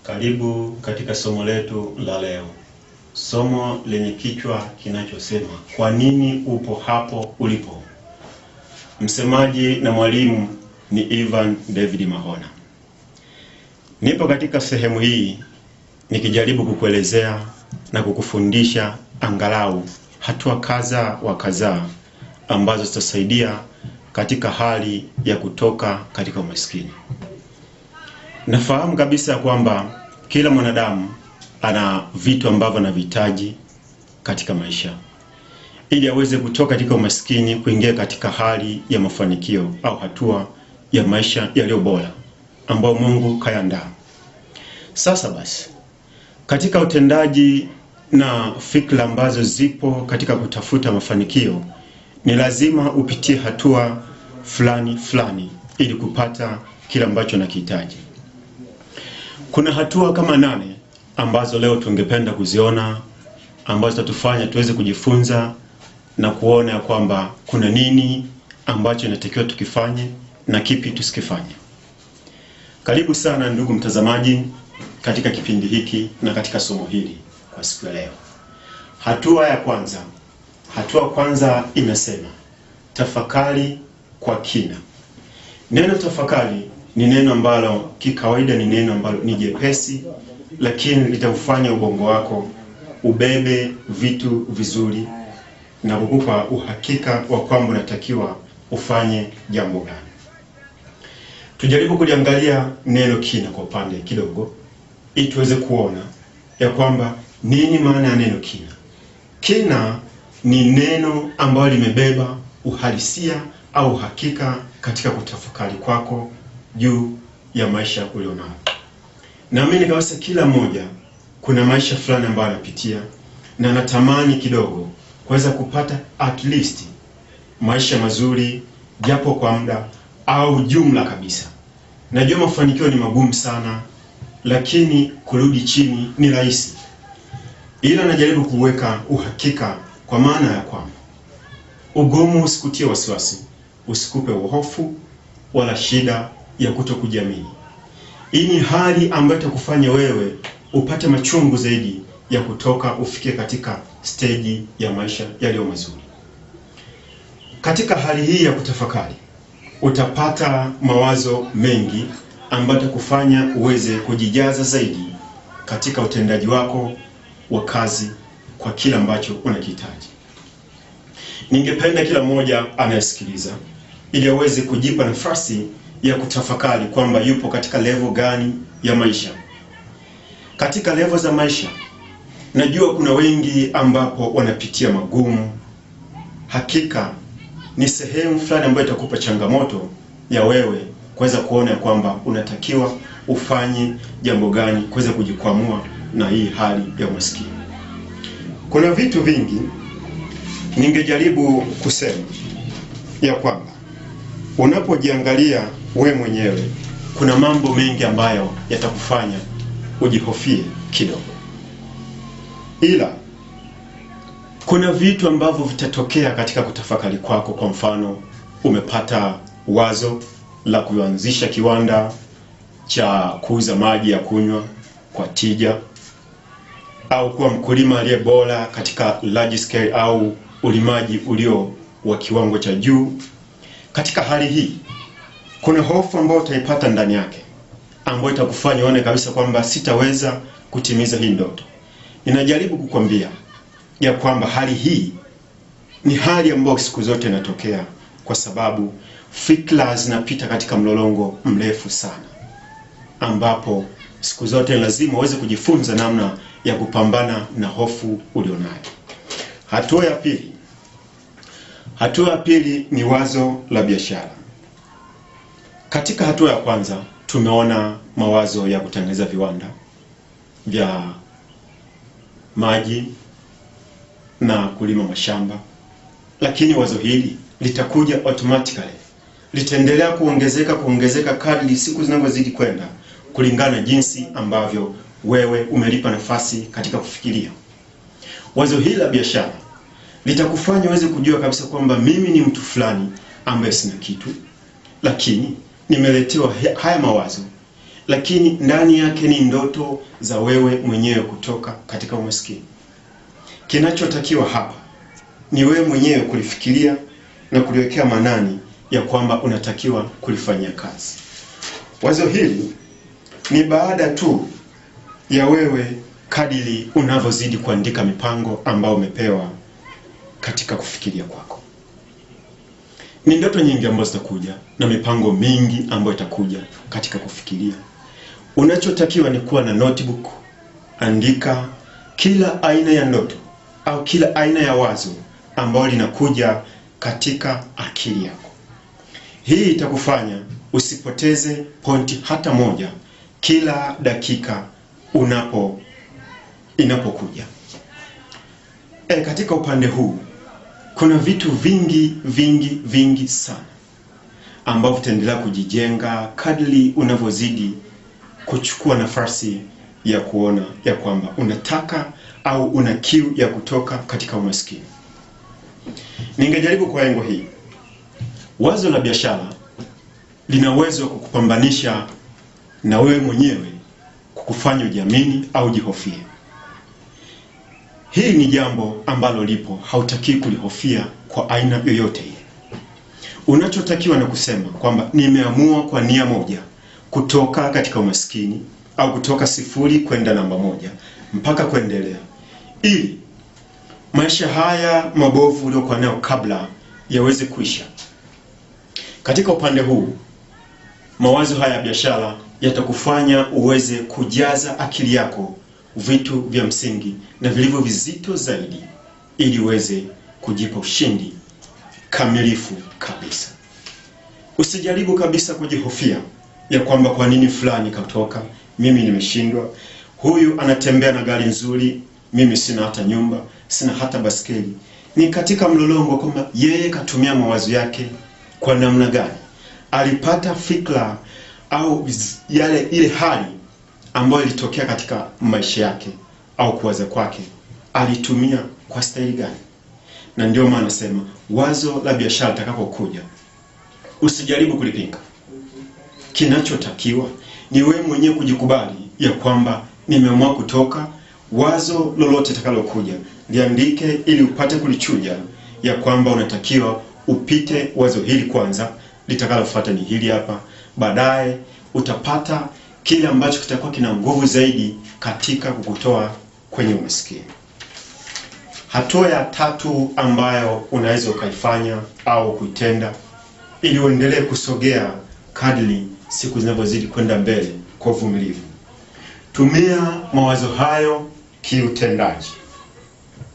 Karibu katika somo letu la leo. Somo lenye kichwa kinachosema kwa nini upo hapo ulipo. Msemaji na mwalimu ni Ivan David Mahona. Nipo katika sehemu hii nikijaribu kukuelezea na kukufundisha angalau hatua kadha wa kadhaa ambazo zitasaidia katika hali ya kutoka katika umaskini. Nafahamu kabisa kwamba kila mwanadamu ana vitu ambavyo anavihitaji katika maisha ili aweze kutoka katika umaskini kuingia katika hali ya mafanikio au hatua ya maisha yaliyo bora ambao Mungu kayandaa. Sasa basi, katika utendaji na fikra ambazo zipo katika kutafuta mafanikio, ni lazima upitie hatua fulani ili kupata kila ambacho unakihitaji. Kuna hatua kama 8 ambazo leo tungependa kuziona, ambazo tatufanya tuweze kujifunza na kuona kwamba kuna nini ambacho inatakiwa tukifanye na kipi tusikifanye. Karibu sana ndugu mtazamaji katika kipindi hiki na katika somo hili kwa siku ya leo. Hatua ya kwanza inasema tafakari kwa kina. Neno tafakari ni neno ambalo kikawaida ni neno ambalo ni jepesi, lakini litakufanya ubongo wako ubebe vitu vizuri na kukupa uhakika wa kwamba unatakiwa ufanye jambo gani. Tujaribu kuliangalia neno kina kwa upande kidogo ili tuweze kuona ya kwamba nini maana ya neno kina. Kina ni neno ambalo limebeba uhalisia au hakika katika kutafakari kwako juu ya maisha ulionayo. Naamini kabisa kila mmoja kuna maisha fulani ambayo anapitia na anatamani kidogo kuweza kupata at least maisha mazuri japo kwa muda au jumla kabisa. Najua mafanikio ni magumu sana, lakini kurudi chini ni rahisi. Ila najaribu kuweka uhakika kwa maana ya kwamba ugumu usikutie wasiwasi, usikupe hofu wala shida ya kutokujiamini. Hii ni hali ambayo itakufanya wewe upate machungu zaidi ya kutoka ufikie katika stage ya maisha yaliyo mazuri. Katika hali hii ya kutafakari, utapata mawazo mengi ambayo yatakufanya uweze kujijaza zaidi katika utendaji wako wa kazi kwa kila ambacho unakihitaji. Ningependa kila mmoja anayesikiliza ili aweze kujipa nafasi ya kutafakari kwamba yupo katika level gani ya maisha. Katika level za maisha, najua kuna wengi ambapo wanapitia magumu. Hakika ni sehemu fulani ambayo itakupa changamoto ya wewe kuweza kuona kwamba unatakiwa ufanye jambo gani kuweza kujikwamua na hii hali ya umaskini. Kuna vitu vingi ningejaribu kusema ya kwamba unapojiangalia we mwenyewe, kuna mambo mengi ambayo yatakufanya ujihofie kidogo. Ila kuna vitu ambavyo vitatokea katika kutafakari kwako. Kwa mfano, umepata wazo la kuanzisha kiwanda cha kuuza maji ya kunywa kwa tija, au kuwa mkulima aliye bora katika large scale au ulimaji ulio wa kiwango cha juu. Katika hali hii, kuna hofu ambayo utaipata ndani yake ambayo itakufanya uone kabisa kwamba sitaweza kutimiza hii ndoto. Ninajaribu kukwambia ya kwamba hali hii ni hali ambayo siku zote inatokea kwa sababu fikra zinapita katika mlolongo mrefu sana, ambapo siku zote lazima uweze kujifunza namna ya kupambana na hofu ulionayo. Hatua ya pili ni wazo la biashara. Katika hatua ya kwanza tumeona mawazo ya kutengeneza viwanda vya maji na kulima mashamba, lakini wazo hili litakuja automatically, litaendelea kuongezeka kadri siku zinavyozidi kwenda kulingana na jinsi ambavyo wewe umelipa nafasi katika kufikiria. Wazo hili la biashara litakufanya uweze kujua kabisa kwamba mimi ni mtu fulani ambaye sina kitu, lakini nimeletewa haya mawazo lakini ndani yake ni ndoto za wewe mwenyewe kutoka katika umaskini. Kinachotakiwa hapa ni wewe mwenyewe kulifikiria na kuliwekea manani ya kwamba unatakiwa kulifanyia kazi. Wazo hili ni baada tu ya wewe kadiri unavyozidi kuandika mipango ambayo umepewa katika kufikiria kwako. Ni ndoto nyingi ambazo zitakuja na mipango mingi ambayo itakuja katika kufikiria. Unachotakiwa ni kuwa na notebook, andika kila aina ya ndoto au kila aina ya wazo ambalo linakuja katika akili yako. Hii itakufanya usipoteze pointi hata moja kila dakika inapokuja. Katika upande huu kuna vitu vingi sana ambavyo vitaendelea kujijenga kadri unavyozidi kuchukua nafasi ya kuona ya kwamba unataka au una kiu ya kutoka katika umaskini. Ningejaribu kwa lengo hii. Wazo la biashara lina uwezo wa kukupambanisha na wewe mwenyewe, kukufanya ujiamini au jihofie. Hii ni jambo ambalo lipo, hautaki kulihofia kwa aina yoyote ile. Unachotakiwa na kusema kwamba nimeamua kwa nia moja kutoka katika umaskini au kutoka 0 kwenda namba 1 mpaka kuendelea, ili maisha haya mabovu uliokuwa nayo kabla yaweze kuisha. Katika upande huu, mawazo haya ya biashara yatakufanya uweze kujaza akili yako vitu vya msingi na vilivyo vizito zaidi, ili uweze kujipa ushindi kamilifu kabisa. Usijaribu kabisa kujihofia ya kwamba kwa nini fulani katoka, mimi nimeshindwa. Huyu anatembea na gari nzuri, mimi sina hata nyumba, sina hata baskeli. Ni katika mlolongo kwamba yeye katumia mawazo yake kwa namna gani, alipata fikra au ile hali ambayo ilitokea katika maisha yake au kuwaza kwake, alitumia kwa staili gani. Na ndio maana nasema wazo la biashara litakapokuja, usijaribu kulipinga. Kinachotakiwa ni wewe mwenyewe kujikubali ya kwamba nimeamua kutoka. Wazo lolote litakalokuja liandike ili upate kulichuja ya kwamba unatakiwa upite wazo hili kwanza, litakalofuata ni hili hapa. Baadaye utapata kile ambacho kitakuwa kina nguvu zaidi katika kukutoa kwenye umaskini. Hatua ya 3 ambayo unaweza ukaifanya au kuitenda ili uendelee kusogea kadri siku zinavyozidi kwenda mbele kwa uvumilivu. Tumia mawazo hayo kiutendaji.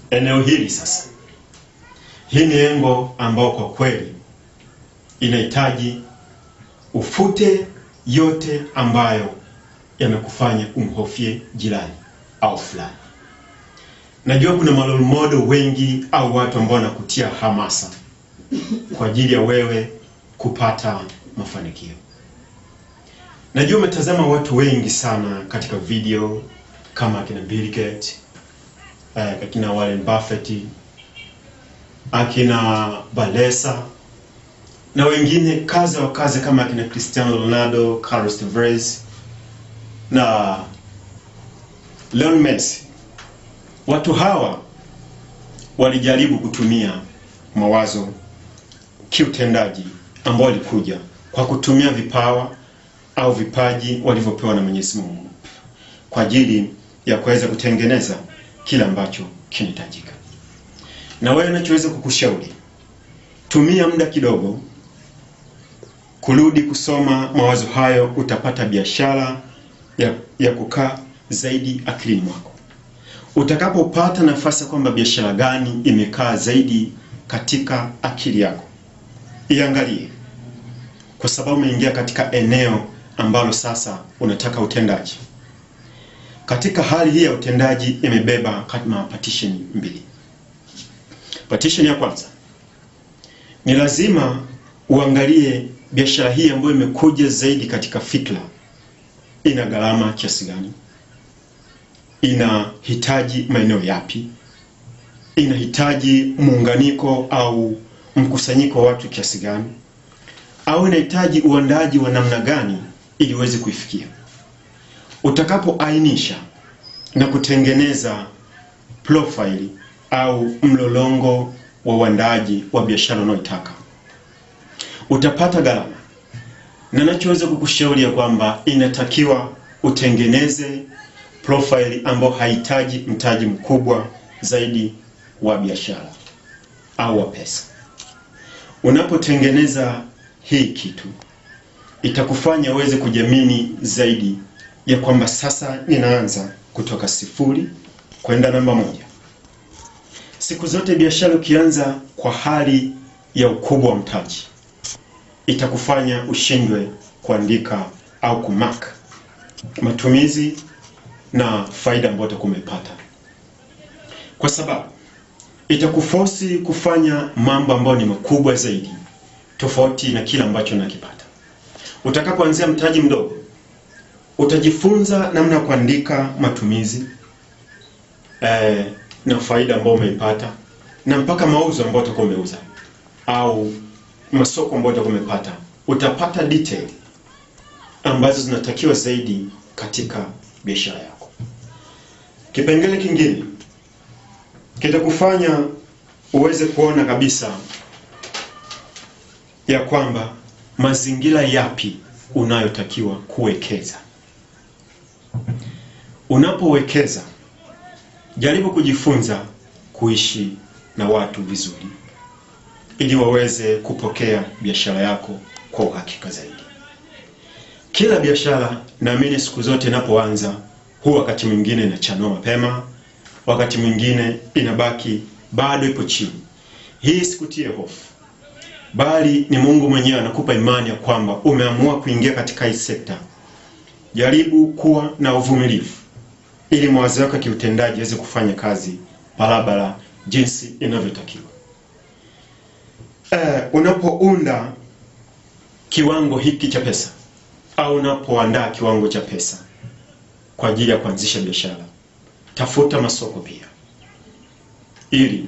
Eneo hili sasa, hii ni engo ambao kwa kweli inahitaji ufute yote ambayo yamekufanya umhofie jirani au fulani. Najua kuna role model wengi au watu ambao wanakutia hamasa kwa ajili ya wewe kupata mafanikio. Najua umetazama watu wengi sana katika video kama akina Bill Gates, akina Warren Buffett, akina Balesa na wengine kaza wa kaza kama akina Cristiano Ronaldo, Carlos Tevez na Lionel Messi. Watu hawa walijaribu kutumia mawazo kiutendaji ambao walikuja kwa kutumia vipawa au vipaji walivyopewa na Mwenyezi Mungu kwa ajili ya kuweza kutengeneza kila ambacho kinahitajika. Na wewe ninachoweza kukushauri, tumia muda kidogo kurudi kusoma mawazo hayo, utapata biashara ya kukaa zaidi akilini mwako. Utakapopata nafasi kwamba biashara gani imekaa zaidi katika akili yako, iangalie, kwa sababu umeingia katika eneo ambalo sasa unataka utendaji. Katika hali hii ya utendaji imebeba kama partition 2. Partition ya kwanza ni lazima uangalie biashara hii ambayo imekuja zaidi katika fikra ina gharama kiasi gani, inahitaji maeneo yapi, inahitaji muunganiko au mkusanyiko wa watu kiasi gani, au inahitaji uandaji wa namna gani ili uweze kuifikia. Utakapoainisha na kutengeneza profile au mlolongo wa uandaaji wa biashara unayotaka, utapata gharama. Na nachoweza kukushauri ya kwamba inatakiwa utengeneze profile ambayo haihitaji mtaji mkubwa zaidi wa biashara au wa pesa. Unapotengeneza hii kitu, itakufanya uweze kujiamini zaidi ya kwamba sasa ninaanza kutoka sifuri kwenda namba 1. Siku zote biashara ukianza kwa hali ya ukubwa wa mtaji, itakufanya ushindwe kuandika au kumark matumizi na faida ambayo utakuwa umepata, kwa sababu itakuforce kufanya mambo ambayo ni makubwa zaidi tofauti na kila ambacho unakipata. Utakapoanzia mtaji mdogo, utajifunza namna kuandika matumizi na faida ambayo umeipata, na mpaka mauzo ambayo utakuwa umeuza au masoko ambayo utakuwa umepata. Utapata detail ambazo zinatakiwa zaidi katika biashara yako. Kipengele kingine kitakufanya uweze kuona kabisa ya kwamba mazingira yapi unayotakiwa kuwekeza. Unapowekeza, jaribu kujifunza kuishi na watu vizuri ili waweze kupokea biashara yako kwa uhakika zaidi. Kila biashara naamini siku zote inapoanza huwa wakati mwingine inachanua mapema, wakati mwingine inabaki bado ipo chini. Hii sikutie hofu, bali ni Mungu mwenyewe anakupa imani ya kwamba umeamua kuingia katika hii sekta. Jaribu kuwa na uvumilivu ili mawazo yako kiutendaji yaweze kufanya kazi barabara jinsi inavyotakiwa. Unapounda kiwango hiki cha pesa au unapoandaa kiwango cha pesa kwa ajili ya kuanzisha biashara, tafuta masoko pia ili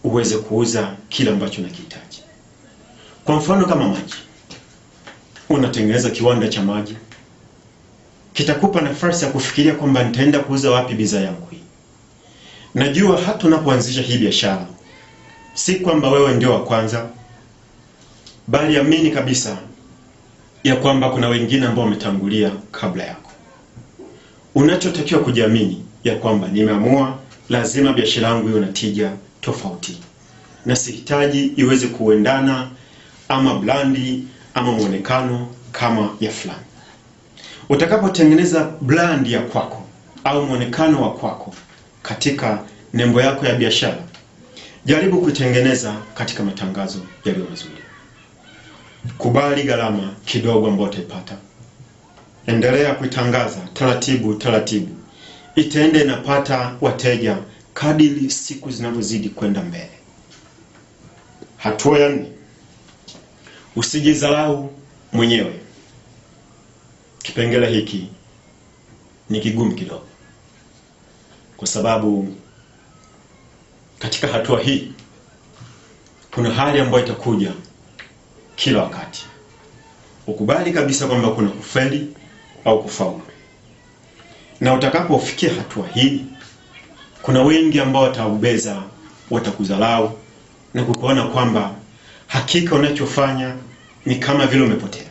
uweze kuuza kila ambacho unakihitaji. Kwa mfano kama maji, unatengeneza kiwanda cha maji, kitakupa nafasi ya kufikiria kwamba nitaenda kuuza wapi bidhaa yangu hii. Najua hata unapoanzisha hii biashara, si kwamba wewe ndio wa kwanza, bali amini kabisa ya kwamba kuna wengine ambao wametangulia kabla yako. Unachotakiwa kujiamini ya kwamba nimeamua lazima biashara yangu iwe na tija tofauti, na sihitaji iweze kuendana ama blandi ama muonekano kama ya fulani. Utakapotengeneza brand ya kwako au muonekano wa kwako katika nembo yako ya biashara, jaribu kutengeneza katika matangazo yaliyo mazuri. Kubali gharama kidogo ambayo utaipata. Endelea kuitangaza taratibu taratibu. Itaenda inapata wateja kadiri siku zinavyozidi kwenda mbele. Hatua ya 4, usijidharau mwenyewe. Kipengele hiki ni kigumu kidogo, kwa sababu katika hatua hii kuna hali ambayo itakuja kila wakati. Ukubali kabisa kwamba kuna kufeli au kufaulu. Na utakapofikia hatua hii, kuna wengi ambao wataubeza, watakudharau na kukuona kwamba hakika unachofanya ni kama vile umepotea,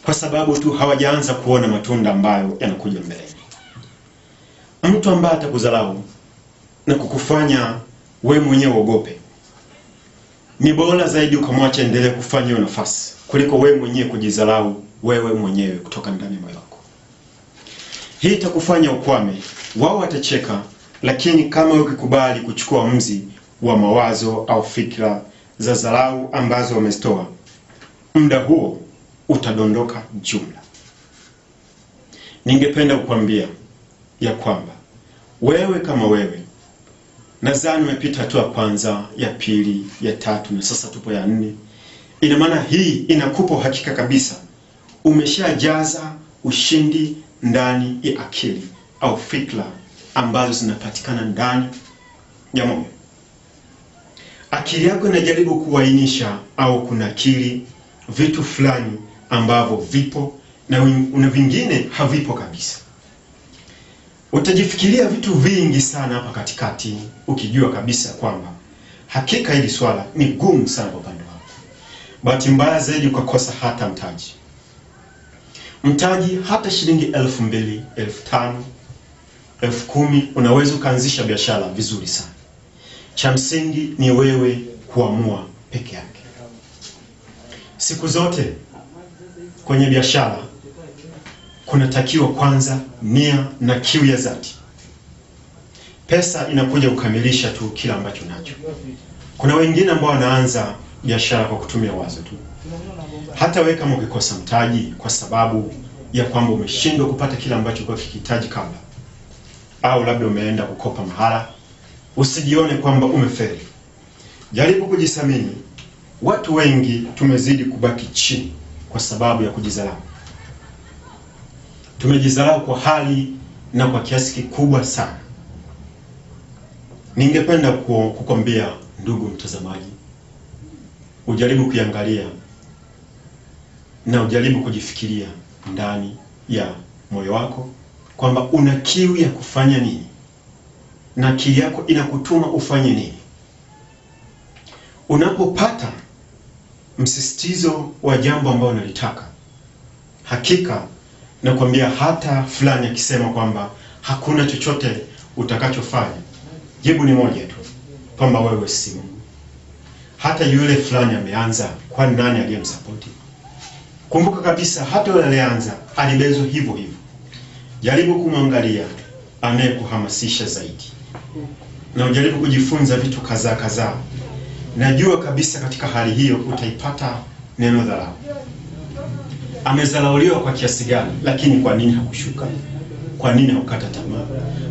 kwa sababu tu hawajaanza kuona matunda ambayo yanakuja mbele. Mtu ambaye atakudharau na kukufanya we mwenyewe uogope, ni bora zaidi ukamwacha endelee kufanya hiyo nafasi kuliko we mwenyewe kujidharau wewe mwenyewe kutoka ndani ya moyo wako. Hii itakufanya ukwame. Wao watacheka, lakini kama ukikubali kuchukua mzi wa mawazo au fikra za dharau ambazo wamezitoa, muda huo utadondoka jumla. Ningependa kukwambia ya kwamba wewe kama wewe, nadhani umepita hatua kwanza, ya pili, ya 3 na sasa tupo ya 4. Ina maana hii inakupa hakika kabisa umeshajaza ushindi ndani ya akili au fikra ambazo zinapatikana ndani ya moyo. Akili yako inajaribu kuainisha au kunakili vitu fulani ambavyo vipo na vingine havipo kabisa. Utajifikiria vitu vingi sana hapa katikati, ukijua kabisa kwamba hakika hili swala ni gumu sana kwa upande wako. Bahati mbaya zaidi ukakosa hata mtaji. Mtaji hata shilingi 2,000, 5,000, 10,000 unaweza ukaanzisha biashara vizuri sana. Cha msingi ni wewe kuamua peke yake. Siku zote kwenye biashara kunatakiwa kwanza nia na kiu ya dhati. Pesa inakuja kukamilisha tu kila ambacho nacho. Kuna wengine ambao wanaanza biashara kwa kutumia wazo tu. Hata wewe kama ukikosa mtaji kwa sababu ya kwamba umeshindwa kupata kila ambacho kwa kikihitaji kabla, au labda umeenda kukopa mahala, usijione kwamba umefeli. Jaribu kujithamini. Watu wengi tumezidi kubaki chini kwa sababu ya kujidharau. Tumejidharau kwa hali na kwa kiasi kikubwa sana. Ningependa kukwambia ndugu mtazamaji, ujaribu kuangalia na ujaribu kujifikiria ndani ya moyo wako kwamba una kiu ya kufanya nini na akili yako inakutuma ufanye nini. Unapopata msisitizo wa jambo ambalo unalitaka, hakika nakwambia, hata fulani akisema kwamba hakuna chochote utakachofanya, jibu ni moja tu, kwamba wewe si Mungu. Hata yule fulani ameanza, kwa nani aliyemsupport? Kumbuka kabisa hata yule alianza alibezwa hivyo hivyo. Jaribu kumwangalia anayekuhamasisha zaidi, na ujaribu kujifunza vitu kadhaa. Najua kabisa katika hali hiyo utaipata neno dharau. Amezalauliwa kwa kiasi gani, lakini kwa nini hakushuka? Kwa nini hakukata tamaa?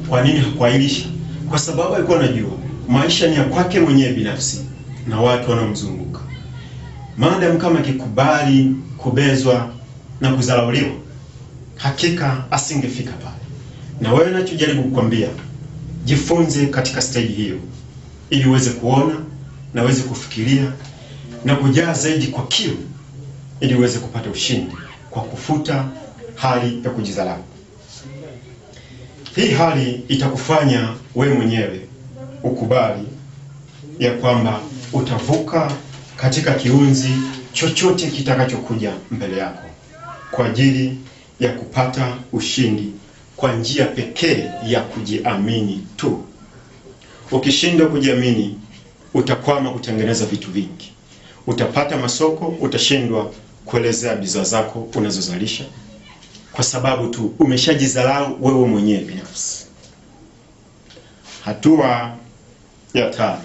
Kwa nini hakuahirisha? Kwa sababu alikuwa anajua maisha ni ya kwake mwenyewe binafsi na watu wanaomzunguka. Maadamu kama akikubali kubezwa na kudharauliwa, hakika asingefika pale. Na wewe ninachojaribu kukwambia, jifunze katika stage hiyo ili uweze kuona na uweze kufikiria na kujaa zaidi kwa kiu, ili uweze kupata ushindi kwa kufuta hali ya kujidharau. Hii hali itakufanya wewe mwenyewe ukubali ya kwamba utavuka katika kiunzi chochote kitakachokuja mbele yako kwa ajili ya kupata ushindi kwa njia pekee ya kujiamini tu. Ukishindwa kujiamini, utakwama kutengeneza vitu vingi. Utapata masoko, utashindwa kuelezea bidhaa zako unazozalisha kwa sababu tu umeshajidharau wewe mwenyewe binafsi. Hatua ya 5.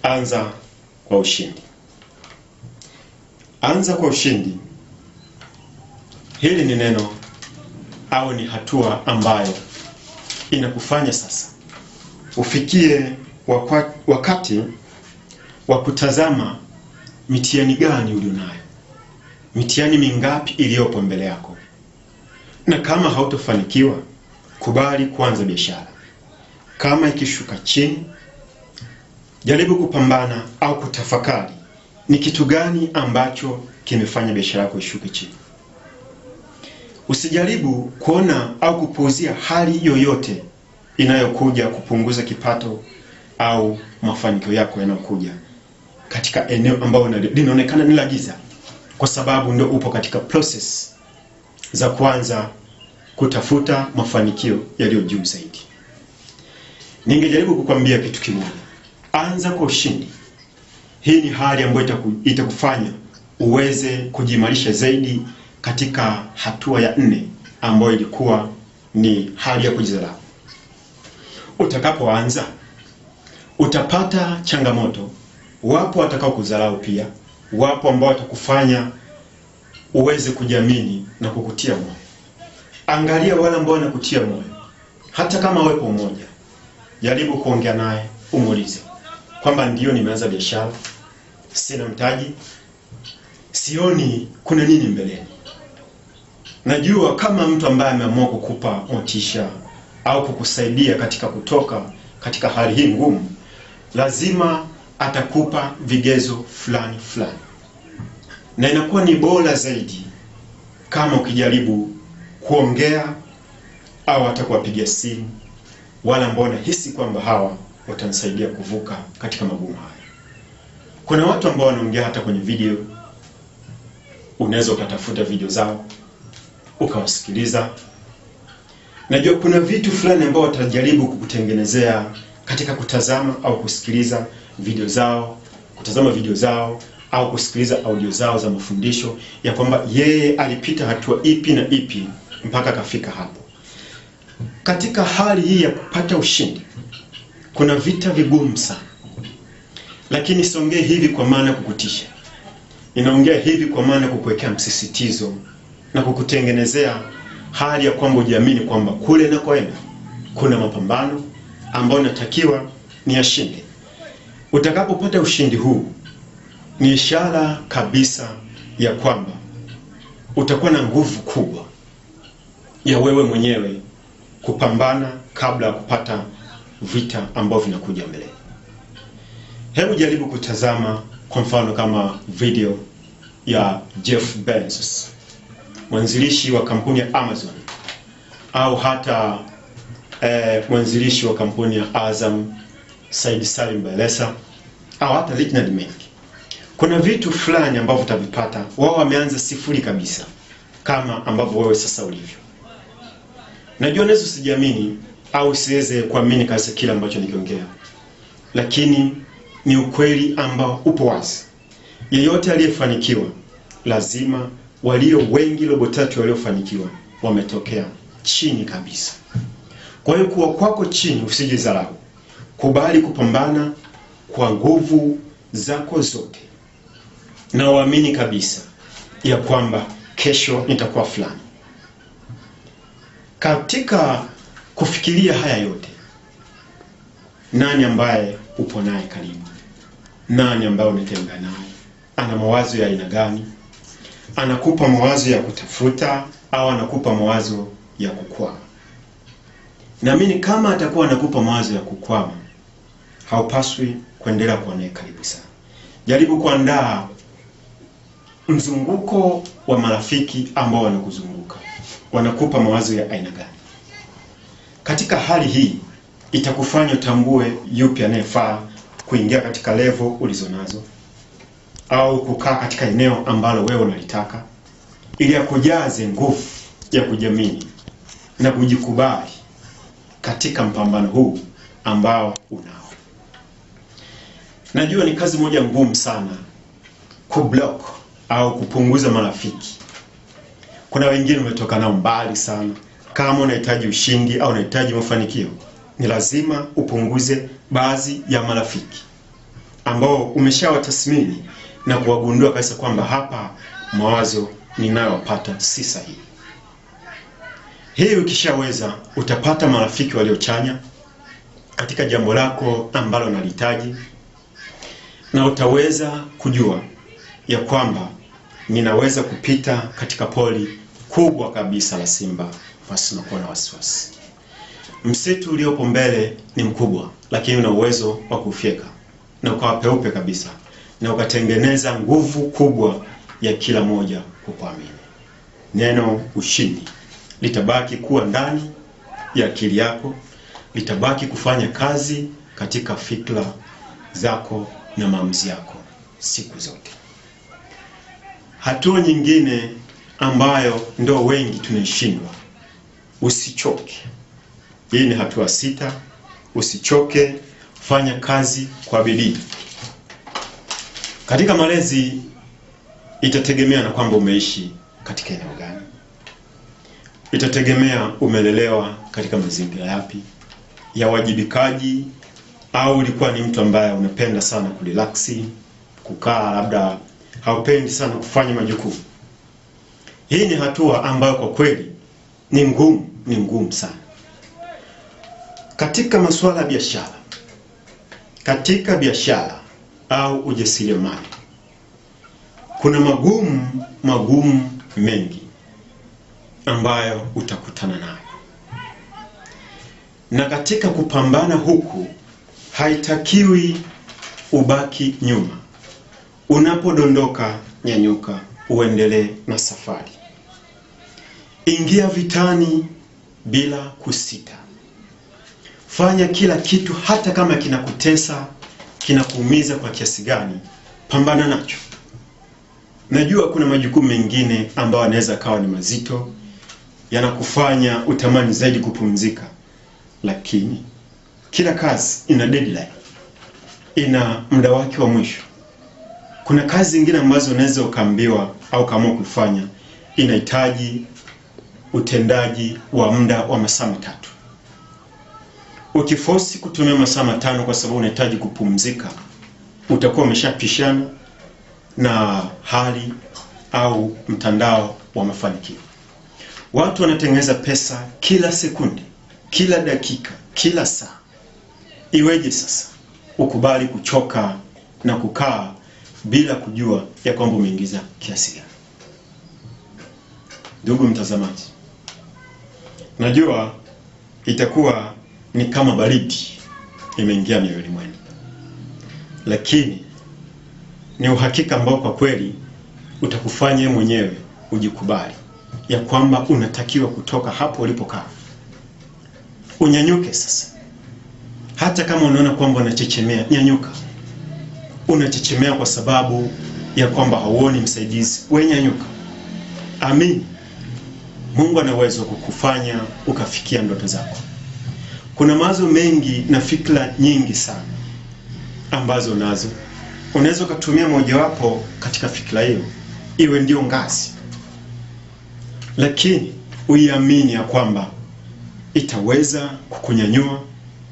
Anza kwa ushindi. Anza kwa ushindi. Hili ni neno au ni hatua ambayo inakufanya sasa ufikie wakati wa kutazama mitihani gani ulionayo, mitihani mingapi iliyopo mbele yako. Na kama hautofanikiwa, kubali kuanza biashara. Kama ikishuka chini, jaribu kupambana au kutafakari ni kitu gani ambacho kimefanya biashara yako ishuke chini. Usijaribu kuona au kupuuzia hali yoyote inayokuja kupunguza kipato au mafanikio yako yanayokuja katika eneo ambalo linaonekana ni la giza, kwa sababu ndio upo katika process za kwanza kutafuta mafanikio yaliyo juu zaidi. Ningejaribu kukwambia kitu kimoja: anza kwa ushindi. Hii ni hali ambayo itakufanya uweze kujimarisha zaidi katika hatua ya 4 ambayo ilikuwa ni hali ya kujidharau. Utakapoanza utapata changamoto. Wapo watakao kudharau pia, wapo ambao watakufanya uweze kujiamini na kukutia moyo. Angalia wale ambao wanakutia moyo. Hata kama wepo mmoja, jaribu kuongea naye, umuulize kwamba ndio nimeanza biashara, sina mtaji, sioni kuna nini mbeleni. Najua kama mtu ambaye ameamua kukupa motisha au kukusaidia katika kutoka katika hali hii ngumu, lazima atakupa vigezo fulani, na inakuwa ni bora zaidi kama ukijaribu kuongea au hata kuwapigia simu wala ambao unahisi kwamba hawa watanisaidia kuvuka katika magumu haya. Kuna watu ambao wanaongea hata kwenye video. Unaweza ukatafuta video zao ukawasikiliza. Najua kuna vitu fulani ambao watajaribu kukutengenezea katika kutazama au kusikiliza video zao, kutazama video zao au kusikiliza audio zao za mafundisho, ya kwamba yeye alipita hatua ipi na ipi mpaka kafika hapo. Katika hali hii ya kupata ushindi kuna vita vigumu sana. Lakini siongee hivi kwa maana kukutisha. Ninaongea hivi kwa maana kukuwekea msisitizo na kukutengenezea hali ya kwamba ujiamini kwamba kule nakoenda kuna mapambano ambayo natakiwa niyashinde. Utakapopata ushindi huu ni ishara kabisa ya kwamba utakuwa na nguvu kubwa ya wewe mwenyewe kupambana kabla ya kupata vita ambavyo vinakuja mbele. Hebu jaribu kutazama kwa mfano kama video ya Jeff Bezos, mwanzilishi wa kampuni ya Amazon, au hata mwanzilishi wa kampuni ya Azam, Said Salim Balesa, au hata Leonard Mengi. Kuna vitu fulani ambavyo utavipata wao wameanza sifuri kabisa, kama ambavyo wewe sasa ulivyo. Najua naweza usijiamini au siweze kuamini kabisa kila ambacho nikiongea, lakini ni ukweli ambao upo wazi. Yeyote aliyefanikiwa lazima, walio wengi robo tatu waliofanikiwa wametokea chini kabisa. Kwa hiyo kuwa kwako chini usijidharau. Kubali kupambana kwa nguvu zako zote, na uamini kabisa ya kwamba kesho nitakuwa fulani. Katika kufikiria haya yote, nani ambaye upo naye karibu? Nani ambaye unatembea naye? Ana mawazo ya aina gani? Anakupa mawazo ya kutafuta au anakupa mawazo ya kukwama? Naamini kama atakuwa anakupa mawazo ya kukwama, haupaswi kuendelea kuwa naye karibu sana. Jaribu kuandaa mzunguko wa marafiki ambao wanakuzunguka. Wanakupa mawazo ya aina gani? Katika hali hii itakufanya utambue yupi anayefaa kuingia katika level ulizonazo au kukaa katika eneo ambalo wewe unalitaka, ili akujaze nguvu ya kujiamini na kujikubali katika mpambano huu ambao unao. Najua ni kazi moja ngumu sana kublock au kupunguza marafiki. Kuna wengine umetoka nao mbali sana. Kama unahitaji ushindi au unahitaji mafanikio, ni lazima upunguze baadhi ya marafiki ambao umeshawatathmini na kuwagundua kabisa kwamba hapa mawazo ninayopata si sahihi. Hii ukishaweza, utapata marafiki waliochanya katika jambo lako ambalo unalihitaji, na utaweza kujua ya kwamba ninaweza kupita katika poli kubwa kabisa la simba pasina kuwa na wasiwasi. Msitu uliopo mbele ni mkubwa, lakini una uwezo wa kufyeka na ukawa peupe kabisa, na ukatengeneza nguvu kubwa ya kila moja kukuamini. Neno ushindi litabaki kuwa ndani ya akili yako, litabaki kufanya kazi katika fikra zako na maamuzi yako siku zote. Hatua nyingine ambayo ndo wengi tunashindwa, usichoke. Hii ni hatua 6. Usichoke, fanya kazi kwa bidii. Katika malezi itategemea na kwamba umeishi katika eneo gani. Itategemea umelelewa katika mazingira yapi ya wajibikaji, au ulikuwa ni mtu ambaye unapenda sana kurelaxi, kukaa, labda haupendi sana kufanya majukumu. Hii ni hatua ambayo kwa kweli ni ngumu sana. Katika masuala ya biashara, katika biashara au ujasiriamali, kuna magumu mengi ambayo utakutana nayo. Na katika kupambana huku, haitakiwi ubaki nyuma. Unapodondoka, nyanyuka, uendelee na safari. Ingia vitani bila kusita. Fanya kila kitu, hata kama kinakutesa, kinakuumiza kwa kiasi gani, pambana nacho. Najua kuna majukumu mengine ambayo yanaweza kawa ni mazito, yanakufanya utamani zaidi kupumzika, lakini kila kazi ina deadline, ina muda wake wa mwisho. Kuna kazi zingine ambazo unaweza ukaambiwa au kama kufanya inahitaji utendaji wa muda wa masaa 3. Ukiforce kutumia masaa 5 kwa sababu unahitaji kupumzika, utakuwa umeshapishana na hali au mtandao wa mafanikio. Watu wanatengeneza pesa kila sekunde, kila dakika, kila saa. Iweje sasa ukubali kuchoka na kukaa bila kujua ya kwamba umeingiza kiasi gani? Ndugu mtazamaji, najua itakuwa ni kama baridi imeingia mioyoni mwenu, lakini ni uhakika ambao kwa kweli utakufanya mwenyewe ujikubali ya kwamba unatakiwa kutoka hapo ulipokaa. Unyanyuke sasa. Hata kama unaona kwamba unachechemea, nyanyuka. Unachechemea kwa sababu ya kwamba hauoni msaidizi, wewe nyanyuka. Amini, Mungu ana uwezo kukufanya ukafikia ndoto zako. Kuna mawazo mengi na fikra nyingi sana ambazo nazo unaweza kutumia mojawapo katika fikra hiyo iwe ndio ngazi, lakini uiamini ya kwamba itaweza kukunyanyua,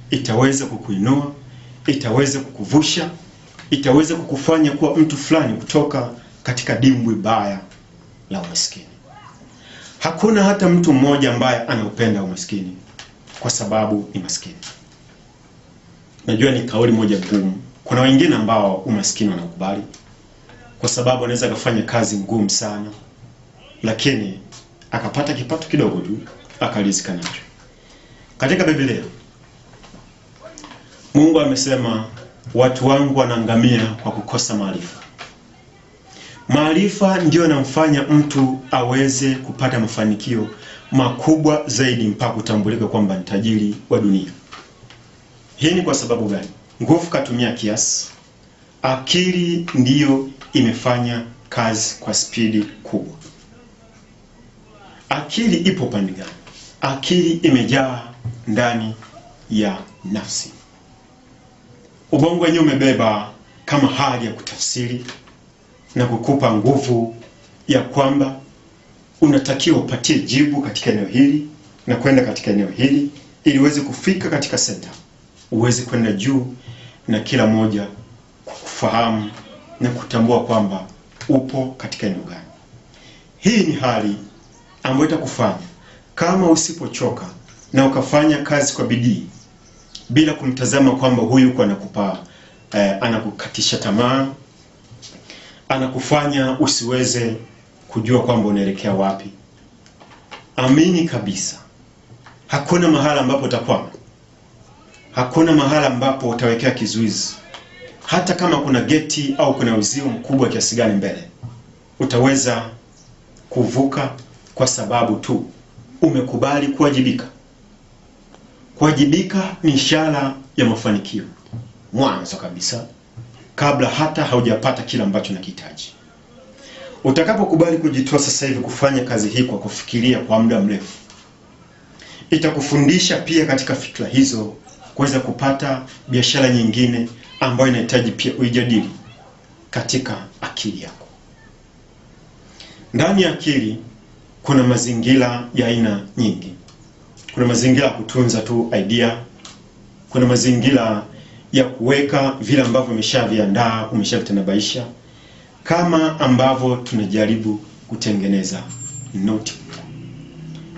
itaweza kukuinua, itaweza kukuvusha, itaweza kukufanya kuwa mtu fulani kutoka katika dimbwi baya la umaskini. Hakuna hata mtu mmoja ambaye anaupenda umaskini kwa sababu ni maskini. Najua ni kauli moja ngumu. Kuna wengine ambao umaskini wanakubali kwa sababu anaweza kufanya kazi ngumu sana, lakini akapata kipato kidogo tu akalizika nacho. Katika Biblia Mungu amesema watu wangu wanaangamia kwa kukosa maarifa. Maarifa ndio yanamfanya mtu aweze kupata mafanikio makubwa zaidi mpaka kutambulika kwamba ni tajiri wa dunia. Hii ni kwa sababu gani? Nguvu katumia kiasi, akili ndiyo imefanya kazi kwa spidi kubwa. Akili ipo pande gani? Akili imejaa ndani ya nafsi. Ubongo wenyewe umebeba kama hali ya kutafsiri na kukupa nguvu ya kwamba unatakiwa upatie jibu katika eneo hili na kwenda katika eneo hili ili uweze kufika katika center, uweze kwenda juu na kila moja kufahamu na kutambua kwamba upo katika eneo gani. Hii ni hali ambayo itakufanya kama usipochoka na ukafanya kazi kwa bidii bila kumtazama kwamba huyu kwa anakupa anakukatisha tamaa, anakufanya usiweze kujua kwamba unaelekea wapi. Amini kabisa, hakuna mahala ambapo utakwama. Hakuna mahala ambapo utawekea kizuizi. Hata kama kuna geti au kuna uzio mkubwa kiasi gani mbele, utaweza kuvuka kwa sababu tu umekubali kuwajibika. Kuwajibika ni ishara ya mafanikio mwanzo kabisa, kabla hata haujapata kila ambacho unakihitaji. Utakapokubali kujitoa sasa hivi kufanya kazi hii kwa kufikiria kwa muda mrefu, itakufundisha pia katika fikra hizo kuweza kupata biashara nyingine ambayo inahitaji pia uijadili katika akili yako. Ndani ya akili kuna mazingira ya aina nyingi. Kuna mazingira ya kutunza tu idea, kuna mazingira ya kuweka vile ambavyo umeshaviandaa, umeshavitanabaisha, kama ambavyo tunajaribu kutengeneza notebook.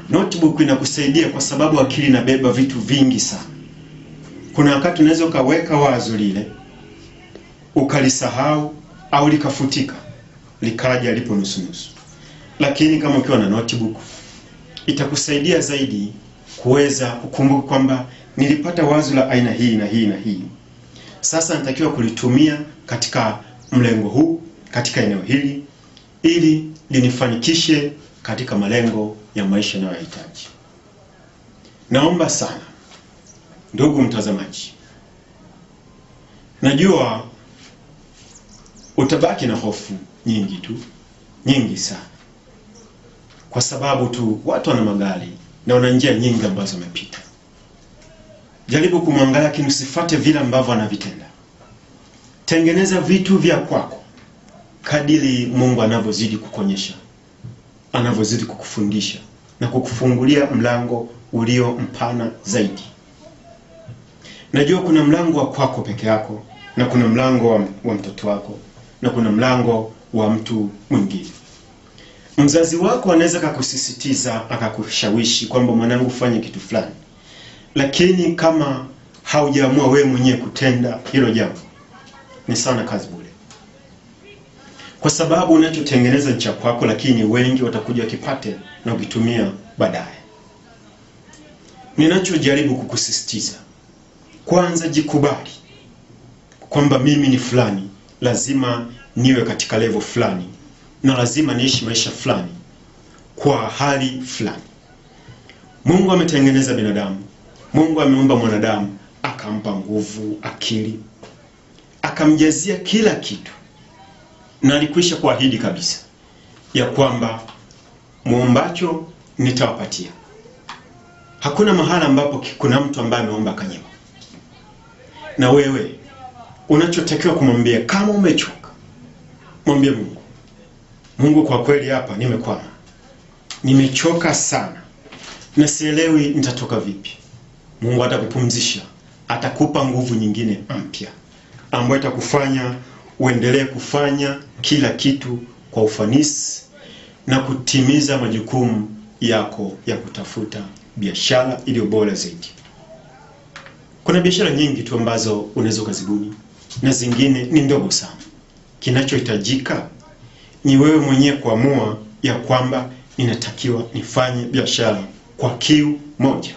Notebook inakusaidia kwa sababu akili inabeba vitu vingi sana. Kuna wakati unaweza ukaweka wazo lile ukalisahau au likafutika, likaja lipo nusu nusu. Lakini kama ukiwa na notebook itakusaidia zaidi kuweza kukumbuka kwamba nilipata wazo la aina hii na hii na hii. Sasa natakiwa kulitumia katika mlengo huu, katika eneo hili, ili linifanikishe katika malengo ya maisha unayohitaji. Naomba sana ndugu mtazamaji, najua utabaki na hofu nyingi sana, kwa sababu tu watu wana magari na wana njia nyingi ambazo wamepita. Jaribu kumwangalia, lakini usifuate vile ambavyo anavitenda. Tengeneza vitu vya kwako kadiri Mungu anavyozidi kukuonyesha, anavyozidi kukufundisha na kukufungulia mlango ulio mpana zaidi. Najua kuna mlango wa kwako peke yako, na kuna mlango wa mtoto wako, na kuna mlango wa mtu mwingine. Mzazi wako anaweza kukusisitiza, akakushawishi kwamba mwanangu fanye kitu fulani, lakini kama haujaamua wewe mwenyewe kutenda hilo jambo, ni sana kazi bure. Kwa sababu unachotengeneza ni cha kwako, lakini wengi watakuja kipate na kukitumia baadaye. Ninachojaribu kukusisitiza, kwanza jikubali kwamba mimi ni fulani, lazima niwe katika level fulani, na lazima niishi maisha fulani kwa hali fulani. Mungu ametengeneza binadamu. Mungu ameumba mwanadamu, akampa nguvu, akili, akamjazia kila kitu, na alikwisha kuahidi kabisa ya kwamba muombacho nitawapatia. Hakuna mahala ambapo kuna mtu ambaye ameomba kanyema. Na wewe unachotakiwa kumwambia, kama umechoka, mwambie Mungu, Mungu, kwa kweli hapa nimekwama, nimechoka sana na sielewi nitatoka vipi. Mungu atakupumzisha, atakupa nguvu nyingine mpya ambayo itakufanya uendelee kufanya kila kitu kwa ufanisi na kutimiza majukumu yako ya kutafuta biashara iliyo bora zaidi. Kuna biashara nyingi tu ambazo unaweza kuzibuni, na zingine ni ndogo sana. Kinachohitajika ni wewe mwenyewe kuamua ya kwamba ninatakiwa nifanye biashara kwa kiu moja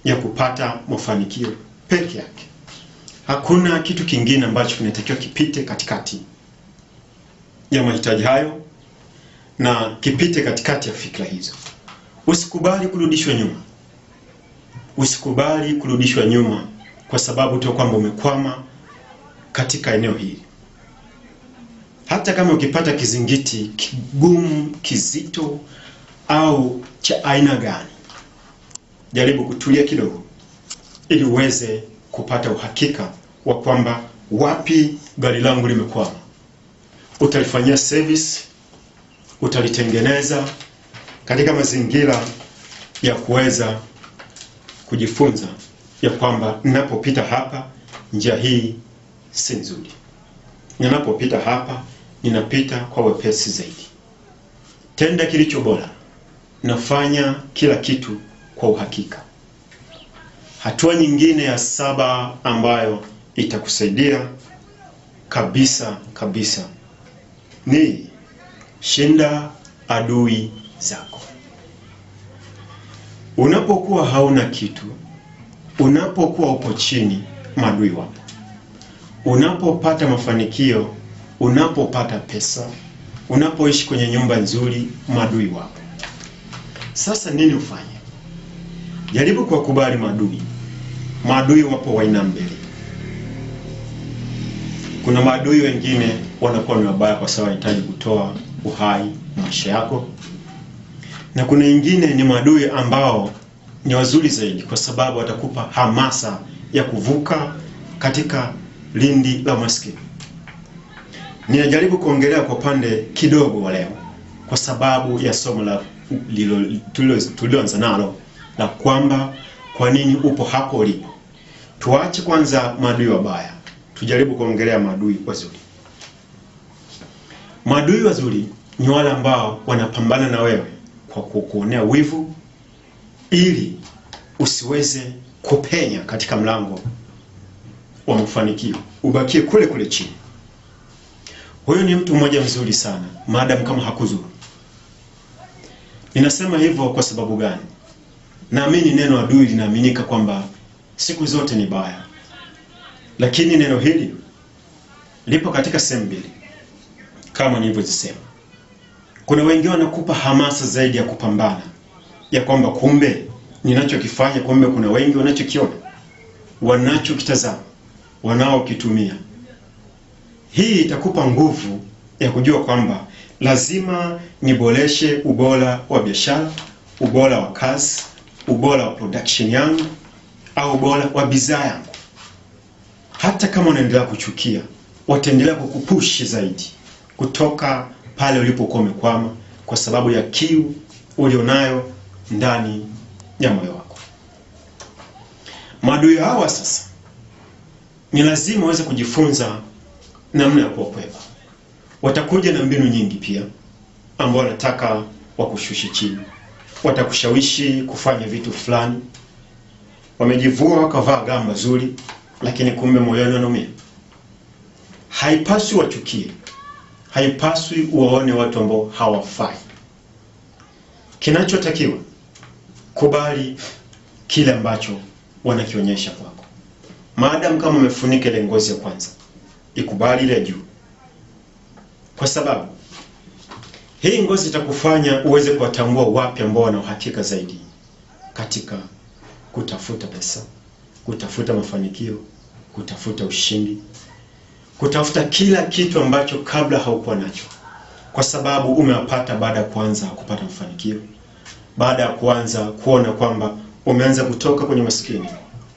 ya kupata mafanikio peke yake. Hakuna kitu kingine ambacho kinatakiwa kipite katikati ya mahitaji hayo na kipite katikati ya fikra hizo. Usikubali kurudishwa nyuma. Usikubali kurudishwa nyuma kwa sababu tu kwamba umekwama katika eneo hili. Hata kama ukipata kizingiti kigumu, kizito au cha aina gani, jaribu kutulia kidogo ili uweze kupata uhakika wa kwamba wapi gari langu limekwama. Utalifanyia service, utalitengeneza katika mazingira ya kuweza kujifunza ya kwamba ninapopita hapa njia hii si nzuri. Ninapopita hapa ninapita kwa wepesi zaidi. Tenda kilicho bora, nafanya kila kitu kwa uhakika. Hatua nyingine ya 7 ambayo itakusaidia kabisa ni shinda adui zako. Unapokuwa hauna kitu, unapokuwa upo chini, maadui wapo. Unapopata mafanikio, unapopata pesa, unapoishi kwenye nyumba nzuri, maadui wapo. Sasa nini ufanye? Jaribu kuwakubali maadui. Maadui wapo wa aina mbili. Kuna maadui wengine wanakuwa ni wabaya kwa sababu wanahitaji kutoa uhai maisha yako, na kuna wengine ni maadui ambao ni wazuri zaidi kwa sababu watakupa hamasa ya kuvuka katika lindi la maskini. Ninajaribu kuongelea kwa pande kidogo wa leo kwa sababu ya somo la tulioanza nalo la kwamba kwa nini upo hapo ulipo. Tuache kwanza maadui wabaya, tujaribu kuongelea maadui wazuri. Maadui wazuri ni wale ambao wanapambana na wewe kwa kukuonea wivu ili usiweze kupenya katika mlango wa mafanikio, ubakie kule kule chini. Huyo ni mtu mmoja mzuri sana, maadamu kama hakuzuru. Ninasema hivyo kwa sababu gani? Naamini neno adui linaaminika kwamba siku zote ni baya. Lakini neno hili lipo katika sehemu mbili kama nilivyosema. Kuna wengi wanakupa hamasa zaidi ya kupambana, ya kwamba kumbe ninachokifanya, kumbe kuna wengi wanachokiona, wanachokitazama, wanaokitumia. Hii itakupa nguvu ya kujua kwamba lazima niboreshe ubora wa biashara, ubora wa kazi, ubora wa production yangu, au ubora wa bidhaa yangu. Hata kama unaendelea kuchukia, wataendelea kukupushi zaidi kutoka pale ulipokuwa umekwama, kwa sababu ya kiu ulionayo ndani ya moyo wako. Maadui hawa sasa ni lazima uweze kujifunza namna ya kuwakwepa. Watakuja na mbinu nyingi pia, ambao wanataka wakushushe chini. Watakushawishi kufanya vitu fulani. Wamejivua wakavaa gamba zuri, lakini kumbe moyoni wanaumia. Haipaswi wachukie, haipaswi uwaone watu ambao hawafai. Kinachotakiwa, kubali kile ambacho wanakionyesha kwako. Maadamu kama umefunika ile ngozi ya kwanza, ikubali ile juu. Kwa sababu hii ngozi itakufanya uweze kuwatambua wapi ambao wana uhakika zaidi katika kutafuta pesa, kutafuta mafanikio, kutafuta ushindi, kutafuta kila kitu ambacho kabla haukuwa nacho. Kwa sababu umewapata baada ya kuanza kupata mafanikio, baada ya kuanza kuona kwamba umeanza kutoka kwenye maskini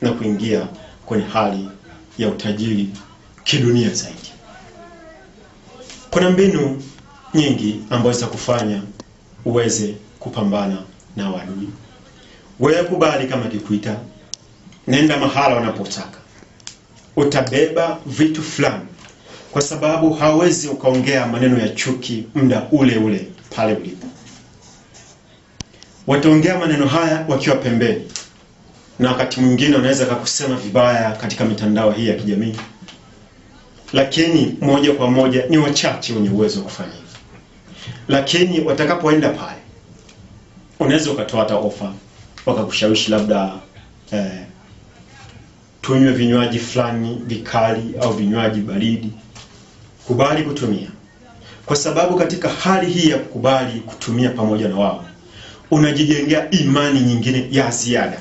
na kuingia kwenye hali ya utajiri kidunia zaidi. Kuna mbinu nyingi ambazo zitakufanya uweze kupambana na adui. Wewe kubali kama kikuita, nenda mahala wanapotaka. Utabeba vitu fulani, kwa sababu hawezi ukaongea maneno ya chuki muda ule ule pale ulipo. Wataongea maneno haya wakiwa pembeni, na wakati mwingine wanaweza kukusema vibaya katika mitandao hii ya kijamii. Lakini moja kwa moja ni wachache wenye uwezo wa kufanya hivyo. Lakini watakapoenda pale, unaweza ukatoa hata ofa, wakakushawishi labda tunywe vinywaji fulani vikali au vinywaji baridi. Kubali kutumia, kwa sababu katika hali hii ya kukubali kutumia pamoja na wao, unajijengea imani nyingine ya ziada.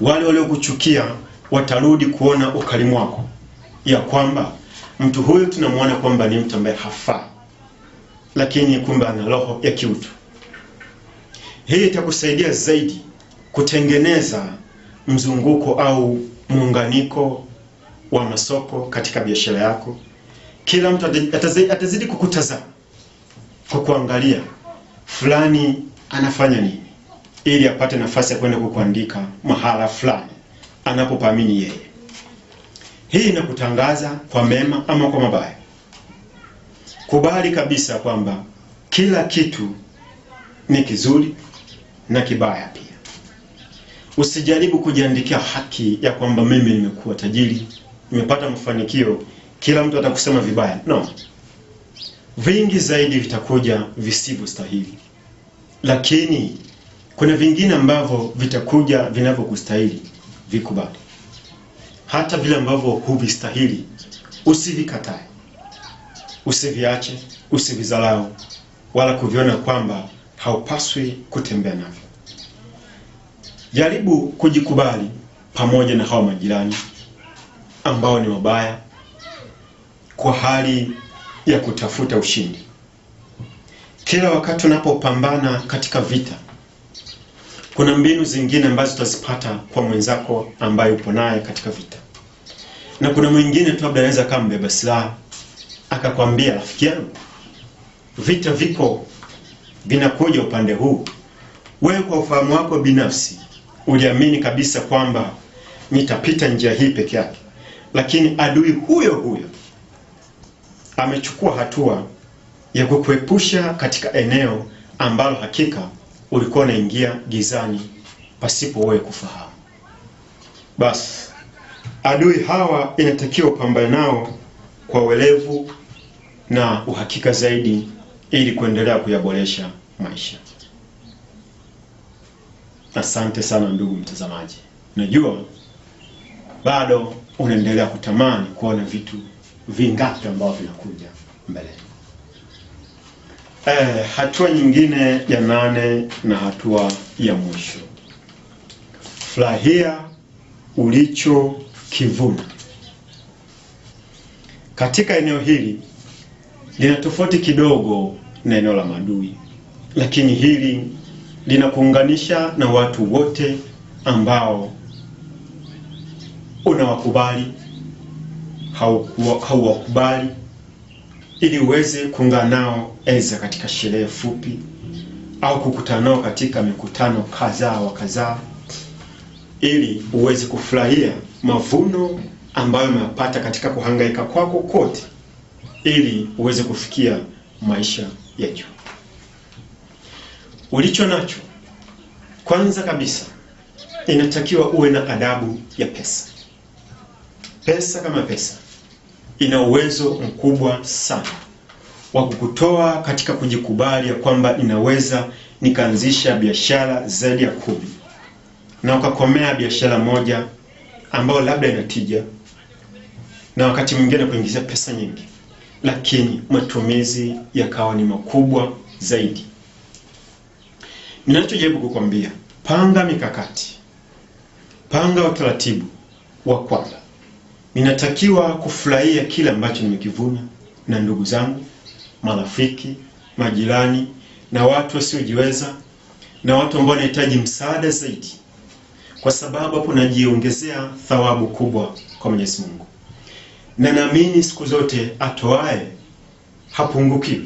Wale waliokuchukia watarudi kuona ukarimu wako, ya kwamba mtu huyu tunamuona kwamba ni mtu ambaye hafai, lakini kumbe ana roho ya kiutu. Hii itakusaidia zaidi kutengeneza mzunguko au muunganiko wa masoko katika biashara yako. Kila mtu atazidi kukutazama kwa kuangalia fulani anafanya nini, ili apate nafasi ya kwenda kukuandika mahala fulani anapopaamini yeye. Hii inakutangaza kwa mema ama kwa mabaya. Kubali kabisa kwamba kila kitu ni kizuri na kibaya pia. Usijaribu kujiandikia haki ya kwamba mimi nimekuwa tajiri, nimepata mafanikio, kila mtu atakusema vibaya. No. Vingi zaidi vitakuja visivyostahili. Lakini kuna vingine ambavyo vitakuja vinavyokustahili, vikubali. Hata vile ambavyo huvistahili, usivikatae. Usiviache, usivizarau, wala kuviona kwamba haupaswi kutembea navyo. Jaribu kujikubali pamoja na hao majirani ambao ni wabaya, kwa hali ya kutafuta ushindi. Kila wakati unapopambana katika vita, kuna mbinu zingine ambazo utazipata kwa mwenzako ambaye upo naye katika vita. Na kuna mwingine tu labda anaweza kama mbeba silaha akakwambia, rafiki yangu, vita vipo vinakuja upande huu. Wewe kwa ufahamu wako binafsi uliamini kabisa kwamba nitapita njia hii peke yake, lakini adui huyo huyo amechukua hatua ya kukuepusha katika eneo ambalo hakika ulikuwa unaingia gizani pasipo wewe kufahamu. Basi adui hawa inatakiwa upambane nao kwa uelevu na uhakika zaidi, ili kuendelea kuyaboresha maisha. Asante sana ndugu mtazamaji. Najua bado unaendelea kutamani kuona vitu vingapi ambavyo vinakuja mbele. Hatua nyingine ya 8 na hatua ya mwisho. Furahia ulichokivuna. Katika eneo hili lina tofauti kidogo na eneo la maadui, lakini hili linakuunganisha na watu wote ambao unawakubali, hauwakubali, ili uweze kuungana nao aidha katika sherehe fupi au kukutana nao katika mikutano kadhaa wa kadhaa, ili uweze kufurahia mavuno ambayo umeyapata katika kuhangaika kwako kote, ili uweze kufikia maisha ya juu. Ulicho nacho, kwanza kabisa, inatakiwa uwe na adabu ya pesa. Pesa kama pesa ina uwezo mkubwa sana wa kukutoa katika kujikubali ya kwamba inaweza nikaanzisha biashara zaidi ya 10 na ukakomea biashara moja ambayo labda inatija na wakati mwingine kuingizia pesa nyingi, lakini matumizi yakawa ni makubwa zaidi. Ninachojaribu kukwambia, panga mikakati, panga utaratibu wa kwamba ninatakiwa kufurahia kile ambacho nimekivuna, na ndugu zangu, marafiki, majirani na watu wasiojiweza na watu ambao wanahitaji msaada zaidi, kwa sababu hapo najiongezea thawabu kubwa kwa Mwenyezi Mungu. Na naamini siku zote atoae hapunguki.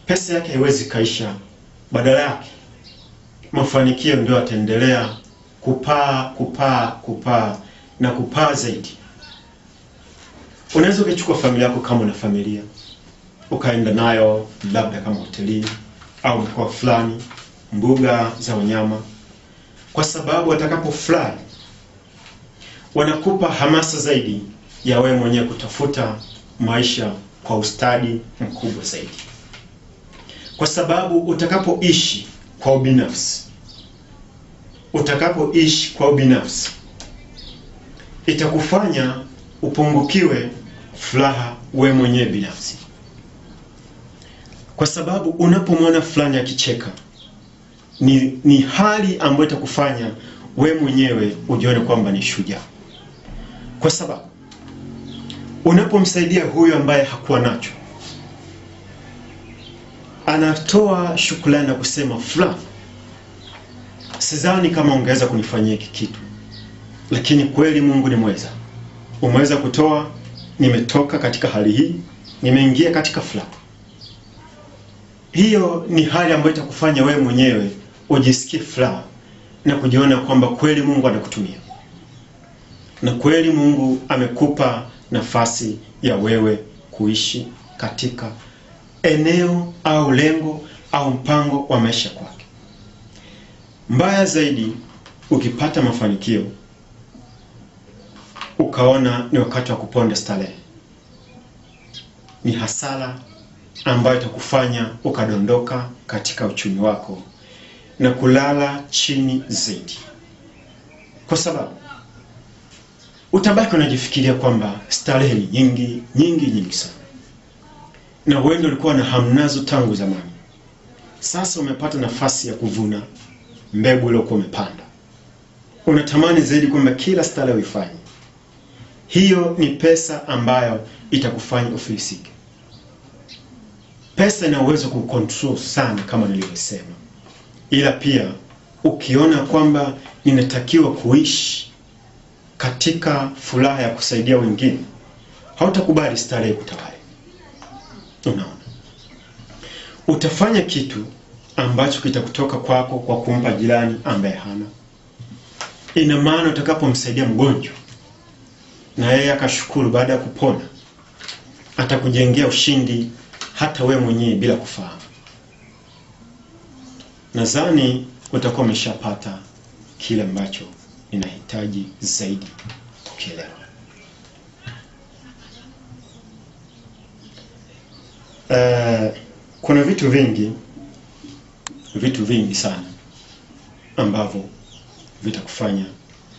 Pesa yake haiwezi kaisha, badala yake mafanikio ndio ataendelea kupaa na kupaa zaidi. Unaweza kuchukua familia yako, kama una familia, ukaenda nayo labda kama hotelini au mkoa fulani, mbuga za wanyama, kwa sababu watakapofurahi wanakupa hamasa zaidi ya wewe mwenyewe kutafuta maisha kwa ustadi mkubwa zaidi. Kwa sababu utakapoishi kwa ubinafsi, itakufanya upungukiwe furaha wewe mwenyewe binafsi. Kwa sababu unapomwona fulani akicheka, ni hali ambayo itakufanya wewe mwenyewe ujione kwamba ni shujaa. Kwa sababu unapomsaidia huyo ambaye hakuwa nacho, anatoa shukrani na kusema, fulani, sidhani kama ungeweza kunifanyia hiki kitu, lakini kweli Mungu ni mweza. Umeweza kutoa, nimetoka katika hali hii, nimeingia katika furaha. Hiyo ni hali ambayo itakufanya wewe mwenyewe ujisikie furaha na kujiona kwamba kweli Mungu anakutumia. Na kweli Mungu amekupa nafasi ya wewe kuishi katika eneo au lengo au mpango wa maisha kwake. Mbaya zaidi, ukipata mafanikio ukaona ni wakati wa kuponda starehe, ni hasara ambayo itakufanya ukadondoka katika uchumi wako na kulala chini zaidi. Kwa sababu utabaki unajifikiria kwamba starehe ni nyingi sana, na wewe ulikuwa na hamnazo tangu zamani. Sasa umepata nafasi ya kuvuna mbegu uliyokuwa umepanda. Unatamani zaidi kwamba kila starehe uifanye. Hiyo ni pesa ambayo itakufanya ufilisike. Pesa ina uwezo kucontrol sana kama nilivyosema. Ila pia ukiona kwamba ninatakiwa kuishi katika furaha ya kusaidia wengine, hautakubali starehe kutawale. Unaona? Utafanya kitu ambacho kitakutoka kwako kwa kumpa jirani ambaye hana. Ina maana utakapomsaidia mgonjwa na yeye akashukuru baada ya kupona, atakujengea ushindi hata wewe mwenyewe bila kufahamu. Nadhani utakuwa umeshapata kile ambacho inahitaji zaidi kukielewa. Kuna vitu vingi sana ambavyo vitakufanya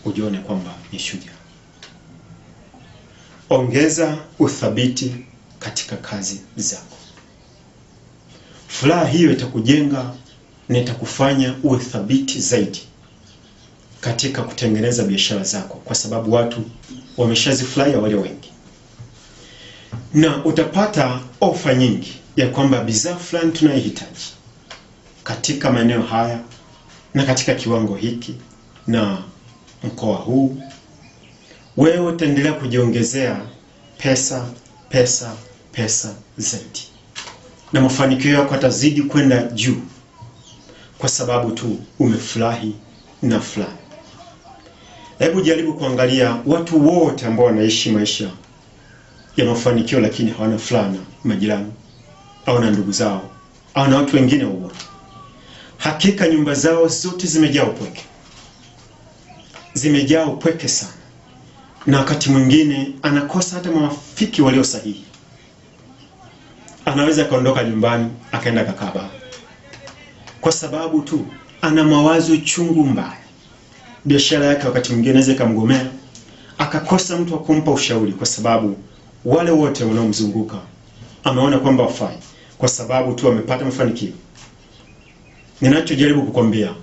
ujione kwamba ni shujaa. Ongeza uthabiti katika kazi zako. furaha hiyo itakujenga na itakufanya uwe thabiti zaidi katika kutengeneza biashara zako, kwa sababu watu wameshazifurahia wale wengi. Na utapata ofa nyingi ya kwamba bidhaa fulani tunayohitaji katika maeneo haya na katika kiwango hiki na mkoa huu. Wewe utaendelea kujiongezea pesa zaidi, na mafanikio yako yatazidi kwenda juu kwa sababu tu umefurahi na fulani. Hebu jaribu kuangalia watu wote ambao wanaishi maisha ya mafanikio lakini hawana furaha na majirani au na ndugu zao au na watu wengine wote. Hakika nyumba zao zote zimejaa upweke. Zimejaa upweke sana. Na wakati mwingine anakosa hata marafiki walio sahihi. Anaweza kaondoka nyumbani akaenda kakaba, kwa sababu tu ana mawazo chungu mbaya. Biashara yake wakati mwingine inaweza kumgomea, akakosa mtu wa kumpa ushauri kwa sababu wale wote wanaomzunguka ameona kwamba wafai, kwa sababu tu amepata mafanikio. Ninachojaribu kukwambia,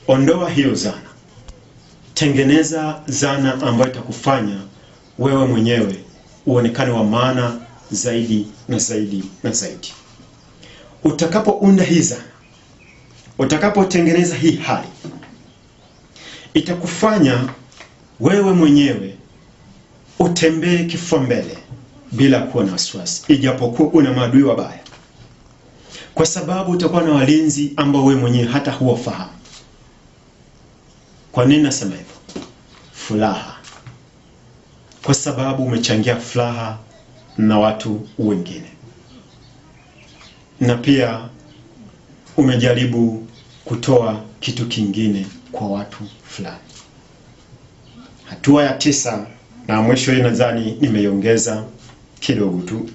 ondoa hiyo zana. Tengeneza zana ambayo itakufanya wewe mwenyewe uonekane wa maana zaidi na zaidi na zaidi. Utakapounda hii zana, utakapotengeneza hii hali, itakufanya wewe mwenyewe utembee kifua mbele bila kuwa na wasiwasi, ijapokuwa una maadui wabaya, kwa sababu utakuwa na walinzi ambao wewe mwenyewe hata huwafahamu. Kwa nini nasema hivyo? Furaha. Kwa sababu umechangia furaha na watu wengine, na pia umejaribu kutoa kitu kingine kwa watu fulani. Hatua ya 9 na mwisho, hii nadhani nimeiongeza kidogo tu.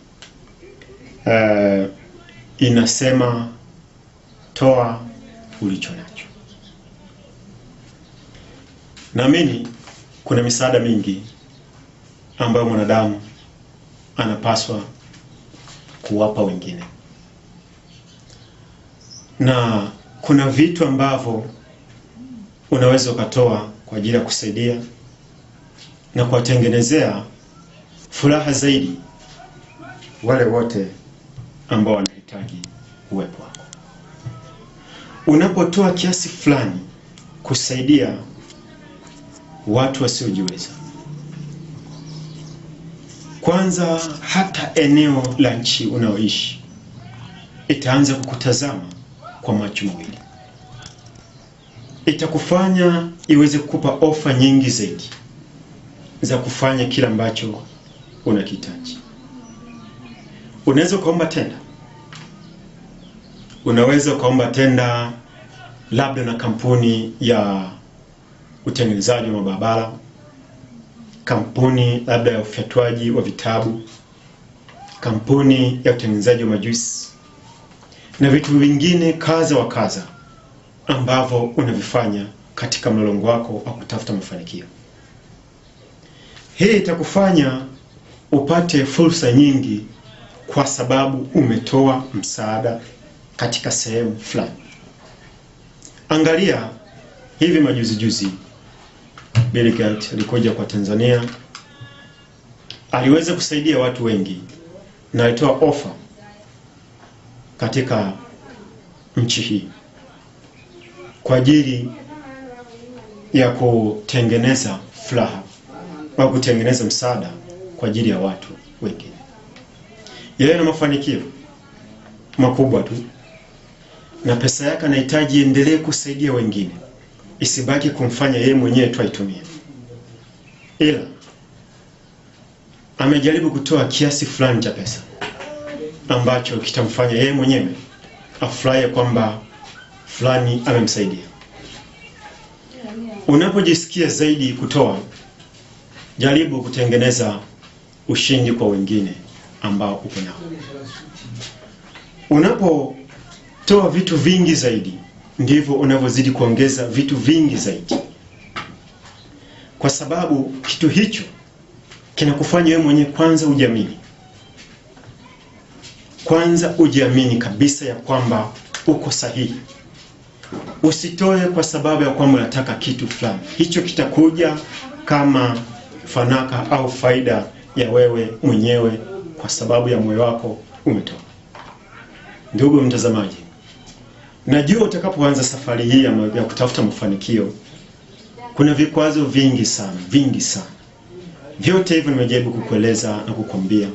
Inasema toa ulicho nacho. Naamini kuna misaada mingi ambayo mwanadamu anapaswa kuwapa wengine, na kuna vitu ambavyo unaweza ukatoa kwa ajili ya kusaidia na kuwatengenezea furaha zaidi wale wote ambao wanahitaji uwepo wako. Unapotoa kiasi fulani kusaidia watu wasiojiweza, kwanza hata eneo la nchi unaoishi itaanza kukutazama kwa macho mawili. Itakufanya iweze kukupa ofa nyingi zaidi za kufanya kila ambacho unakihitaji. Unaweza kuomba tenda. Unaweza kuomba tenda labda na kampuni ya utengenezaji wa mabarabara, kampuni labda ya ufyatuaji wa vitabu, kampuni ya utengenezaji wa majuisi na vitu vingine kaza wa kaza ambavyo unavifanya katika mlolongo wako wa kutafuta mafanikio. Hii itakufanya upate fursa nyingi kwa sababu umetoa msaada katika sehemu fulani. Angalia hivi majuzi Bill Gates alikuja kwa Tanzania, aliweza kusaidia watu wengi na alitoa ofa katika nchi hii kwa ajili ya kutengeneza furaha au kutengeneza msaada kwa ajili ya watu wengine. Yeye ana mafanikio makubwa tu, na pesa yake anahitaji endelee kusaidia wengine, isibaki kumfanya yeye mwenyewe tu aitumie. Ila amejaribu kutoa kiasi fulani cha pesa ambacho kitamfanya yeye mwenyewe afurahi kwamba fulani amemsaidia. Unapojisikia zaidi kutoa, jaribu kutengeneza ushindi kwa wengine ambao uko nao. Unapotoa vitu vingi zaidi, ndivyo unavyozidi kuongeza vitu vingi zaidi, kwa sababu kitu hicho kinakufanya wewe mwenyewe kwanza ujamini. Kwanza ujiamini kabisa ya kwamba uko sahihi. Usitoe kwa sababu ya kwamba unataka kitu fulani. Hicho kitakuja kama fanaka au faida ya wewe mwenyewe kwa sababu ya moyo wako umetoa. Ndugu mtazamaji, najua utakapoanza safari hii ya kutafuta mafanikio kuna vikwazo vingi sana. Vyote hivyo nimejaribu kukueleza na kukwambia.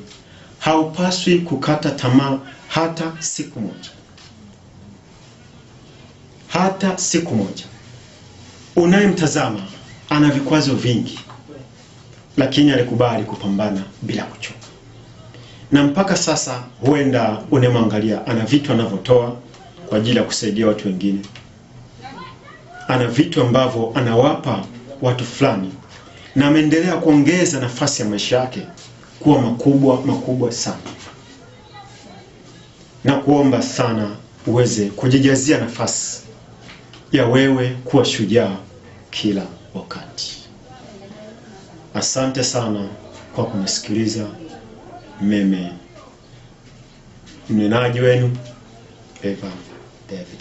Haupaswi kukata tamaa hata siku moja. Hata siku moja. Unayemtazama ana vikwazo vingi, lakini alikubali kupambana bila kuchoka. Na mpaka sasa huenda unemwangalia ana vitu anavyotoa kwa ajili ya kusaidia watu wengine. Ana vitu ambavyo anawapa watu fulani, na ameendelea kuongeza nafasi ya maisha yake kuwa makubwa sana. Na kuomba sana uweze kujijazia nafasi ya wewe kuwa shujaa kila wakati. Asante sana kwa kunisikiliza. Mimi mnenaji wenu Eva David.